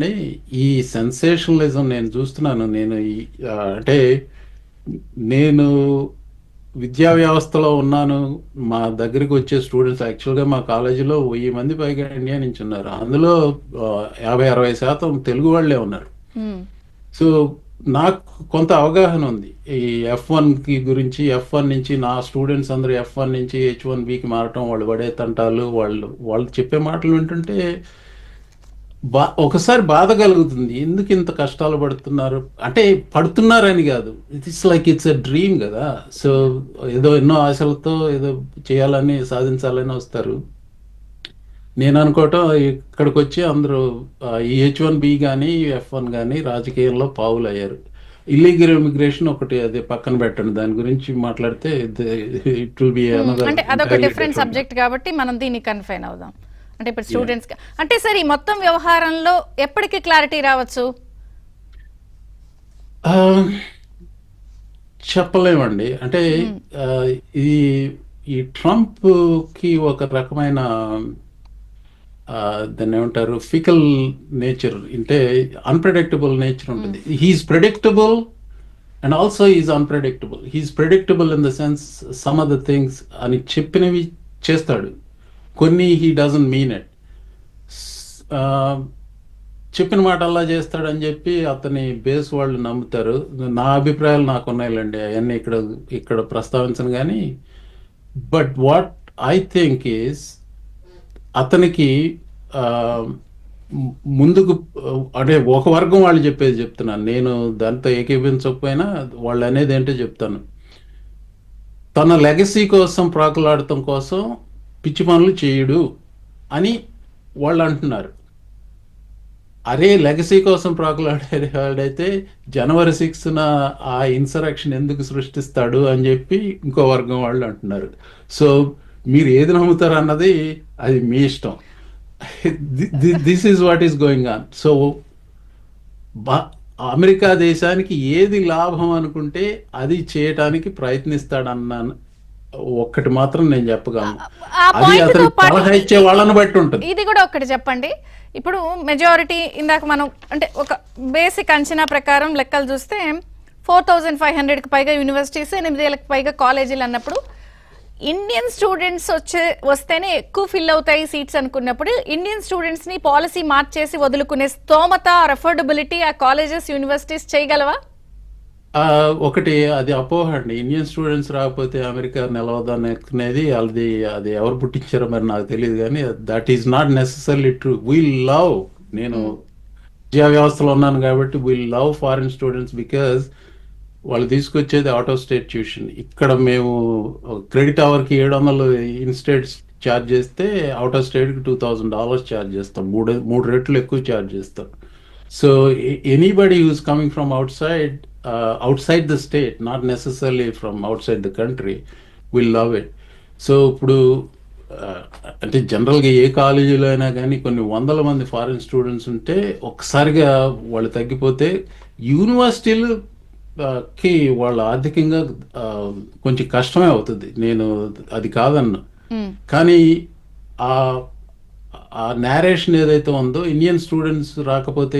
అంటే ఈ సెన్సేషనలిజం నేను చూస్తున్నాను. అంటే నేను విద్యా వ్యవస్థలో ఉన్నాను. మా దగ్గరికి వచ్చే స్టూడెంట్స్ యాక్చువల్గా మా కాలేజీలో 1000 మంది పైగా ఇండియా నుంచి ఉన్నారు. అందులో 50-60% తెలుగు వాళ్ళే ఉన్నారు. మ్మ్. సో నాకు కొంత అవగాహన ఉంది ఈ F1 గురించి. F1 నుంచి నా స్టూడెంట్స్ అందరూ F1 నుంచి H1Bకి మారటం, వాళ్ళు పడే తంటాలు, వాళ్ళు చెప్పే మాటలు వింటుంటే ఒకసారి బాధ కలుగుతుంది. ఎందుకు ఇంత కష్టాలు పడుతున్నారు అంటే, పడుతున్నారని కాదు, ఇట్స్ ఎ డ్రీమ్ కదా. సో ఏదో ఎన్నో ఆశలతో ఏదో చేయాలని సాధించాలని వస్తారు. నేను అనుకోవటం ఇక్కడికి వచ్చి అందరూ ఈ H1B కానీ F1 కానీ రాజకీయంలో పావులు అయ్యారు. ఇల్లీగల్ ఇమిగ్రేషన్ ఒకటి, అది పక్కన పెట్టండి, దాని గురించి మాట్లాడితే ఇట్ విల్ బి అనదర్ అంటే అదొక డిఫరెంట్ సబ్జెక్ట్ కాబట్టి మనం దీన్ని కన్ఫైన్ అవుదాం. అంటే ఇప్పుడు స్టూడెంట్స్ అంటే సార్ ఈ మొత్తం వ్యవహారంలో ఎప్పటికి క్లారిటీ రావచ్చు? చెప్పలేమండి. అంటే ఈ ఈ ట్రంప్ కి ఒక రకమైన దాన్ని ఏమంటారు, ఫికల్ నేచర్, అంటే అన్ప్రెడిక్టబుల్ నేచర్ ఉంటుంది. He is predictable and also is unpredictable. He is predictable in the sense some of the things అని చెప్పినవి చేస్తాడు, కొన్ని హీ డజంట్ మీన్ ఇట్. చెప్పిన మాట అలా చేస్తాడని చెప్పి అతని బేస్ వాళ్ళు నమ్ముతారు. నా అభిప్రాయాలు నాకు ఉన్నాయిలేండి, అవన్నీ ఇక్కడ ప్రస్తావించను. కానీ but what I think is, అతనికి ముందుకు అంటే ఒక వర్గం వాళ్ళు చెప్పేది చెప్తున్నాను, నేను దాంతో ఏకీభించకపోయినా వాళ్ళు అనేది ఏంటో చెప్తాను. తన లెగసీ కోసం ప్రాకులాడటం కోసం పిచ్చి పనులు చేయడు అని వాళ్ళు అంటున్నారు. అరే, లెగసీ కోసం ప్రాకులాడేవాడైతే జనవరి 6న ఆ ఇన్సరెక్షన్ ఎందుకు సృష్టిస్తాడు అని చెప్పి ఇంకో వర్గం వాళ్ళు అంటున్నారు. సో మీరు ఏది నమ్ముతారు అన్నది అది మీ ఇష్టం. This is what is going on. So America దేశానికి ఏది లాభం అనుకుంటే అది చేయటానికి ప్రయత్నిస్తాడన్నాను. ఒక్కటి మాత్రం నేను చెప్పగలను, అది అతను సలహా ఇచ్చే వాళ్ళని బట్టి ఉంటుంది. ఇది కూడా ఒక్కటి చెప్పండి. ఇప్పుడు మెజారిటీ ఇందాక మనం అంటే ఒక బేసిక్ అంచనా ప్రకారం లెక్కలు చూస్తే 4500కి పైగా యూనివర్సిటీస్, 8000కి పైగా కాలేజీలు అన్నప్పుడు ఇండియన్ స్టూడెంట్స్ వస్తేనే ఎక్కువ ఫిల్ అవుతాయి సీట్స్ అనుకున్నప్పుడు, ఇండియన్ స్టూడెంట్స్ ని పాలసీ మార్చేసి వదులుకునే స్తోమత, అఫోర్డబిలిటీ ఆ కాలేజెస్ యూనివర్సిటీస్ చేయగలవా? ఒకటి అది అపోహ అండి. ఇండియన్ స్టూడెంట్స్ రాకపోతే అమెరికా నిలవదనేది అది ఎవరు పుట్టించారో మరి నాకు తెలియదు. కానీ that is not necessarily true. నేను విద్యా వ్యవస్థలో ఉన్నాను కాబట్టి we love foreign students because వాళ్ళు తీసుకొచ్చేది అవుట్ ఆఫ్ స్టేట్ ట్యూషన్. ఇక్కడ మేము క్రెడిట్ అవర్కి 700 ఇన్ స్టేట్స్ ఛార్జ్ చేస్తే అవుట్ ఆఫ్ స్టేట్కి $2000 ఛార్జ్ చేస్తాం. మూడు రెట్లు ఎక్కువ ఛార్జ్ చేస్తాం. So anybody who's coming from outside the state, not necessarily from outside the country, will love it. So ఇప్పుడు అంటే జనరల్గా ఏ కాలేజీలో అయినా కానీ కొన్ని 100 మంది ఫారిన్ స్టూడెంట్స్ ఉంటే ఒక్కసారిగా వాళ్ళు తగ్గిపోతే యూనివర్సిటీలు కి వాళ్ళు ఆర్థికంగా కొంచెం కష్టమే అవుతుంది. నేను అది కాదన్నా, కానీ ఆ నేరేషన్ ఏదైతే ఉందో, ఇండియన్ స్టూడెంట్స్ రాకపోతే